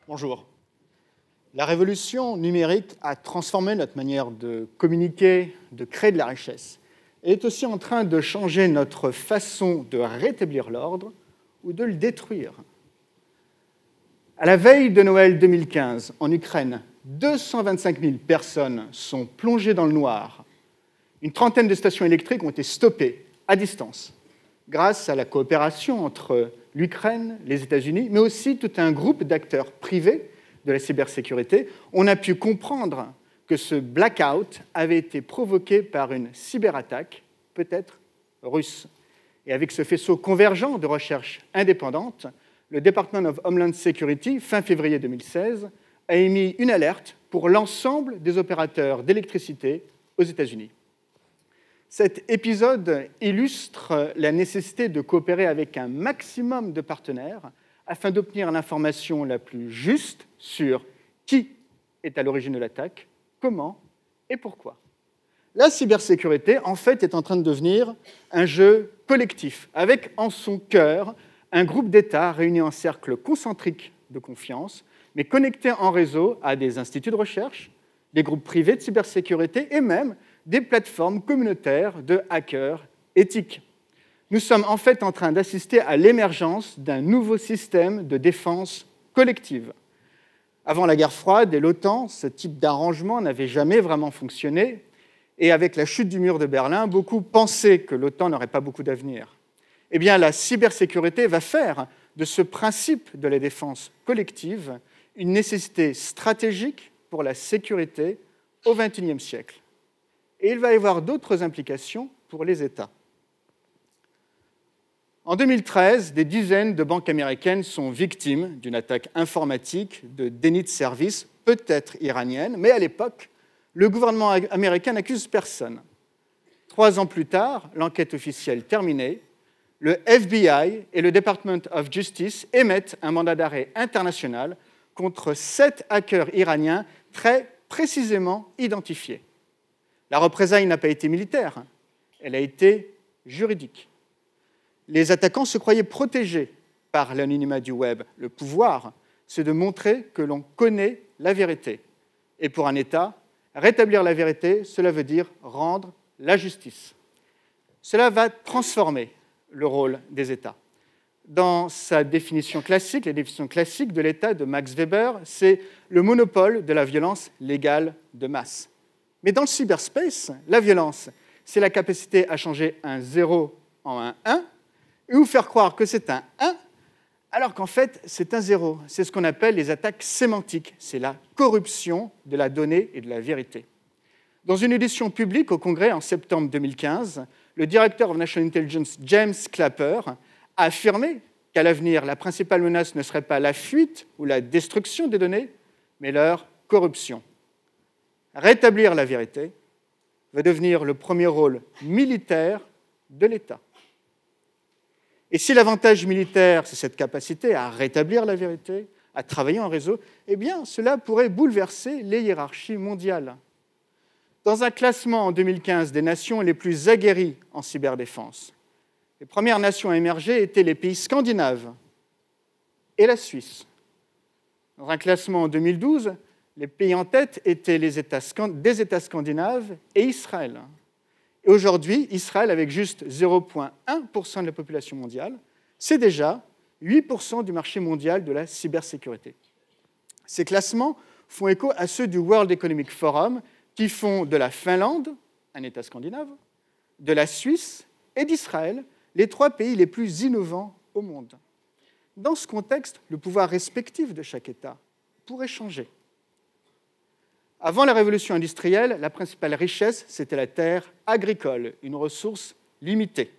Bonjour. La révolution numérique a transformé notre manière de communiquer, de créer de la richesse, et est aussi en train de changer notre façon de rétablir l'ordre ou de le détruire. À la veille de Noël 2015, en Ukraine, 225 000 personnes sont plongées dans le noir. Une trentaine de stations électriques ont été stoppées à distance, grâce à la coopération entre l'Ukraine, les États-Unis, mais aussi tout un groupe d'acteurs privés de la cybersécurité. On a pu comprendre que ce blackout avait été provoqué par une cyberattaque, peut-être russe. Et avec ce faisceau convergent de recherche indépendante, le Department of Homeland Security, fin février 2016, a émis une alerte pour l'ensemble des opérateurs d'électricité aux États-Unis. Cet épisode illustre la nécessité de coopérer avec un maximum de partenaires afin d'obtenir l'information la plus juste sur qui est à l'origine de l'attaque, comment et pourquoi. La cybersécurité, en fait, est en train de devenir un jeu collectif, avec en son cœur un groupe d'États réunis en cercle concentrique de confiance, mais connectés en réseau à des instituts de recherche, des groupes privés de cybersécurité et même des plateformes communautaires de hackers éthiques. Nous sommes en fait en train d'assister à l'émergence d'un nouveau système de défense collective. Avant la guerre froide et l'OTAN, ce type d'arrangement n'avait jamais vraiment fonctionné, et avec la chute du mur de Berlin, beaucoup pensaient que l'OTAN n'aurait pas beaucoup d'avenir. Eh bien, la cybersécurité va faire de ce principe de la défense collective une nécessité stratégique pour la sécurité au XXIe siècle. Et il va y avoir d'autres implications pour les États. En 2013, des dizaines de banques américaines sont victimes d'une attaque informatique de déni de service, peut-être iranienne, mais à l'époque, le gouvernement américain n'accuse personne. 3 ans plus tard, l'enquête officielle terminée, le FBI et le Department of Justice émettent un mandat d'arrêt international contre 7 hackers iraniens très précisément identifiés. La représaille n'a pas été militaire, elle a été juridique. Les attaquants se croyaient protégés par l'anonymat du web. Le pouvoir, c'est de montrer que l'on connaît la vérité. Et pour un État, rétablir la vérité, cela veut dire rendre la justice. Cela va transformer le rôle des États. Dans sa définition classique, la définition classique de l'État de Max Weber, c'est le monopole de la violence légale de masse. Mais dans le cyberspace, la violence, c'est la capacité à changer un 0 en un 1 et vous faire croire que c'est un 1 alors qu'en fait, c'est un 0. C'est ce qu'on appelle les attaques sémantiques. C'est la corruption de la donnée et de la vérité. Dans une audition publique au Congrès en septembre 2015, le directeur of National Intelligence, James Clapper, a affirmé qu'à l'avenir, la principale menace ne serait pas la fuite ou la destruction des données, mais leur corruption. Rétablir la vérité va devenir le premier rôle militaire de l'État. Et si l'avantage militaire, c'est cette capacité à rétablir la vérité, à travailler en réseau, eh bien, cela pourrait bouleverser les hiérarchies mondiales. Dans un classement en 2015 des nations les plus aguerries en cyberdéfense, les premières nations à émerger étaient les pays scandinaves et la Suisse. Dans un classement en 2012, les pays en tête étaient des États scandinaves et Israël. Et aujourd'hui, Israël, avec juste 0,1% de la population mondiale, c'est déjà 8% du marché mondial de la cybersécurité. Ces classements font écho à ceux du World Economic Forum, qui font de la Finlande, un État scandinave, de la Suisse et d'Israël les 3 pays les plus innovants au monde. Dans ce contexte, le pouvoir respectif de chaque État pourrait changer. Avant la révolution industrielle, la principale richesse, c'était la terre agricole, une ressource limitée.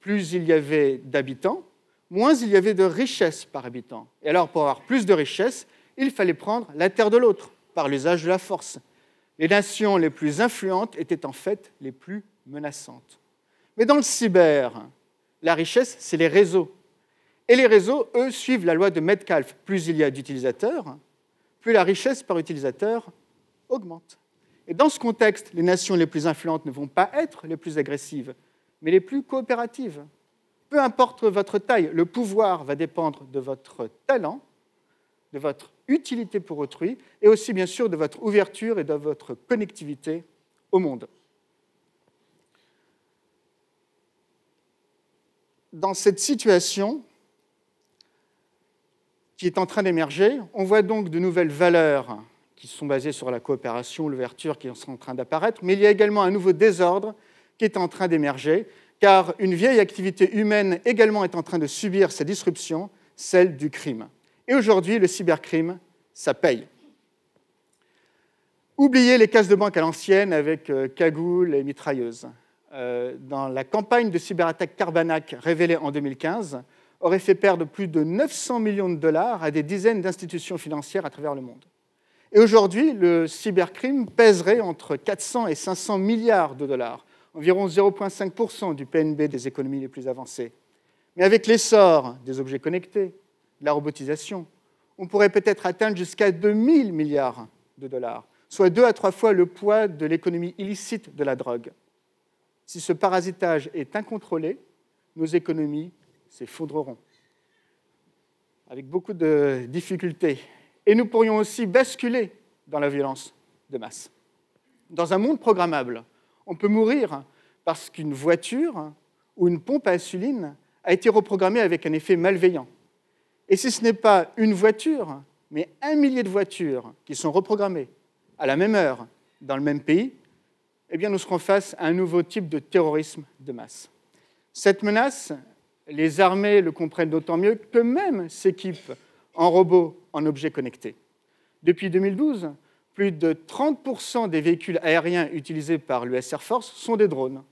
Plus il y avait d'habitants, moins il y avait de richesse par habitant. Et alors, pour avoir plus de richesse, il fallait prendre la terre de l'autre, par l'usage de la force. Les nations les plus influentes étaient en fait les plus menaçantes. Mais dans le cyber, la richesse, c'est les réseaux. Et les réseaux, eux, suivent la loi de Metcalfe. Plus il y a d'utilisateurs, plus la richesse par utilisateur augmente. Et dans ce contexte, les nations les plus influentes ne vont pas être les plus agressives, mais les plus coopératives. Peu importe votre taille, le pouvoir va dépendre de votre talent, de votre utilité pour autrui et aussi, bien sûr, de votre ouverture et de votre connectivité au monde. Dans cette situation qui est en train d'émerger, on voit donc de nouvelles valeurs qui sont basées sur la coopération, l'ouverture qui sont en train d'apparaître, mais il y a également un nouveau désordre qui est en train d'émerger, car une vieille activité humaine également est en train de subir sa disruption, celle du crime. Et aujourd'hui, le cybercrime, ça paye. Oubliez les caisses de banque à l'ancienne avec cagoules et mitrailleuses. Dans la campagne de cyberattaque Carbanak révélée en 2015, aurait fait perdre plus de 900 millions de dollars à des dizaines d'institutions financières à travers le monde. Et aujourd'hui, le cybercrime pèserait entre 400 et 500 milliards de dollars, environ 0,5% du PNB des économies les plus avancées. Mais avec l'essor des objets connectés, de la robotisation, on pourrait peut-être atteindre jusqu'à 2000 milliards de dollars, soit 2 à 3 fois le poids de l'économie illicite de la drogue. Si ce parasitage est incontrôlé, nos économies s'effondreront, avec beaucoup de difficultés. Et nous pourrions aussi basculer dans la violence de masse. Dans un monde programmable, on peut mourir parce qu'une voiture ou une pompe à insuline a été reprogrammée avec un effet malveillant. Et si ce n'est pas une voiture, mais 1 millier de voitures qui sont reprogrammées à la même heure, dans le même pays, eh bien nous serons face à un nouveau type de terrorisme de masse. Cette menace, les armées le comprennent d'autant mieux qu'eux-mêmes s'équipent en robots, en objets connectés. Depuis 2012, plus de 30% des véhicules aériens utilisés par l'US Air Force sont des drones.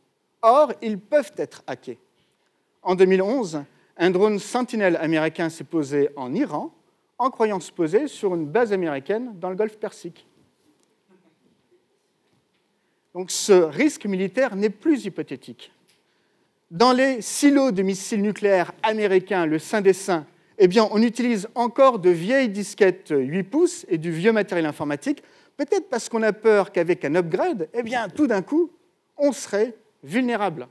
Or, ils peuvent être hackés. En 2011, un drone Sentinel américain s'est posé en Iran, en croyant se poser sur une base américaine dans le Golfe Persique. Donc ce risque militaire n'est plus hypothétique. Dans les silos de missiles nucléaires américains, le Saint des Saints, eh bien, on utilise encore de vieilles disquettes 8 pouces et du vieux matériel informatique, peut-être parce qu'on a peur qu'avec un upgrade, eh bien, tout d'un coup, on serait vulnérable.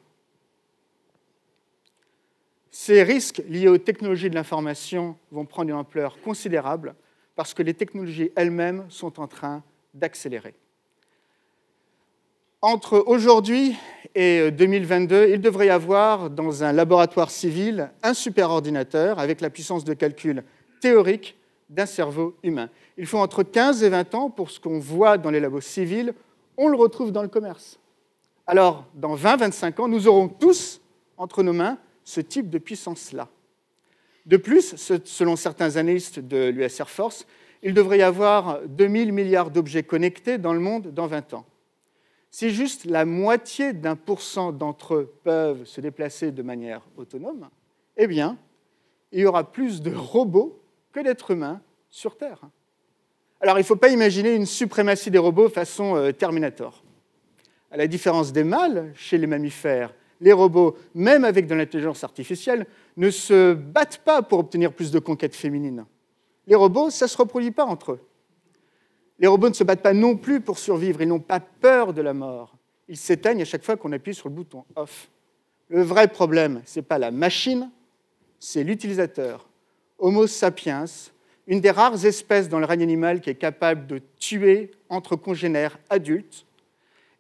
Ces risques liés aux technologies de l'information vont prendre une ampleur considérable parce que les technologies elles-mêmes sont en train d'accélérer. Entre aujourd'hui et 2022, il devrait y avoir dans un laboratoire civil un superordinateur avec la puissance de calcul théorique d'un cerveau humain. Il faut entre 15 et 20 ans pour ce qu'on voit dans les labos civils, on le retrouve dans le commerce. Alors, dans 20-25 ans, nous aurons tous entre nos mains ce type de puissance-là. De plus, selon certains analystes de l'US Air Force, il devrait y avoir 2000 milliards d'objets connectés dans le monde dans 20 ans. Si juste la moitié d'1% d'entre eux peuvent se déplacer de manière autonome, eh bien, il y aura plus de robots que d'êtres humains sur Terre. Alors, il ne faut pas imaginer une suprématie des robots façon Terminator. À la différence des mâles, chez les mammifères, les robots, même avec de l'intelligence artificielle, ne se battent pas pour obtenir plus de conquêtes féminines. Les robots, ça ne se reproduit pas entre eux. Les robots ne se battent pas non plus pour survivre, ils n'ont pas peur de la mort. Ils s'éteignent à chaque fois qu'on appuie sur le bouton « off ». Le vrai problème, ce n'est pas la machine, c'est l'utilisateur. Homo sapiens, une des rares espèces dans le règne animal qui est capable de tuer entre congénères adultes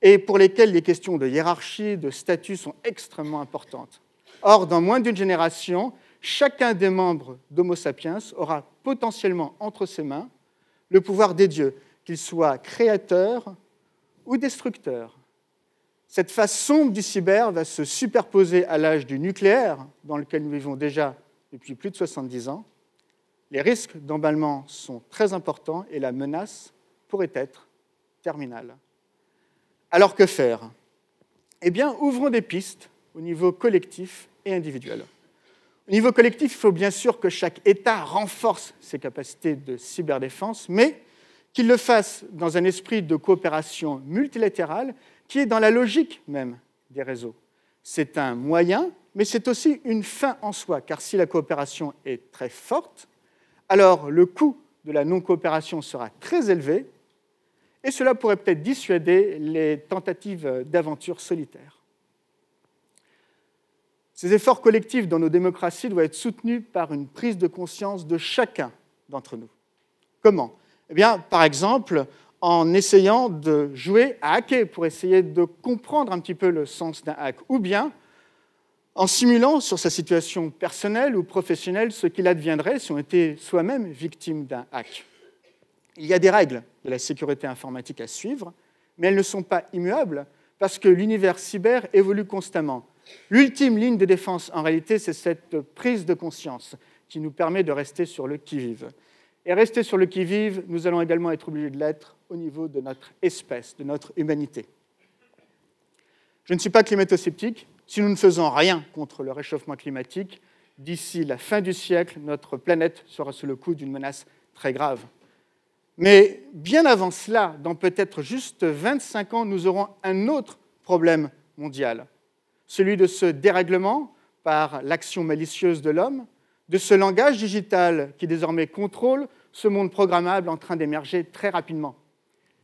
et pour lesquels les questions de hiérarchie, de statut sont extrêmement importantes. Or, dans moins d'une génération, chacun des membres d'Homo sapiens aura potentiellement entre ses mains le pouvoir des dieux, qu'ils soient créateurs ou destructeurs. Cette face sombre du cyber va se superposer à l'âge du nucléaire, dans lequel nous vivons déjà depuis plus de 70 ans. Les risques d'emballement sont très importants et la menace pourrait être terminale. Alors que faire ? Eh bien, ouvrons des pistes au niveau collectif et individuel. Au niveau collectif, il faut bien sûr que chaque État renforce ses capacités de cyberdéfense, mais qu'il le fasse dans un esprit de coopération multilatérale qui est dans la logique même des réseaux. C'est un moyen, mais c'est aussi une fin en soi, car si la coopération est très forte, alors le coût de la non-coopération sera très élevé, et cela pourrait peut-être dissuader les tentatives d'aventure solitaire. Ces efforts collectifs dans nos démocraties doivent être soutenus par une prise de conscience de chacun d'entre nous. Comment? Eh bien, par exemple, en essayant de jouer à hacker pour essayer de comprendre un petit peu le sens d'un hack, ou bien en simulant sur sa situation personnelle ou professionnelle ce qu'il adviendrait si on était soi-même victime d'un hack. Il y a des règles de la sécurité informatique à suivre, mais elles ne sont pas immuables parce que l'univers cyber évolue constamment. L'ultime ligne de défense, en réalité, c'est cette prise de conscience qui nous permet de rester sur le qui-vive. Et rester sur le qui-vive, nous allons également être obligés de l'être au niveau de notre espèce, de notre humanité. Je ne suis pas climato-sceptique. Si nous ne faisons rien contre le réchauffement climatique, d'ici la fin du siècle, notre planète sera sous le coup d'une menace très grave. Mais bien avant cela, dans peut-être juste 25 ans, nous aurons un autre problème mondial, celui de ce dérèglement par l'action malicieuse de l'homme, de ce langage digital qui désormais contrôle ce monde programmable en train d'émerger très rapidement.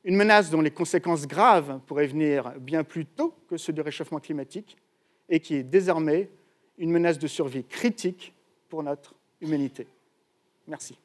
Une menace dont les conséquences graves pourraient venir bien plus tôt que ceux du réchauffement climatique et qui est désormais une menace de survie critique pour notre humanité. Merci.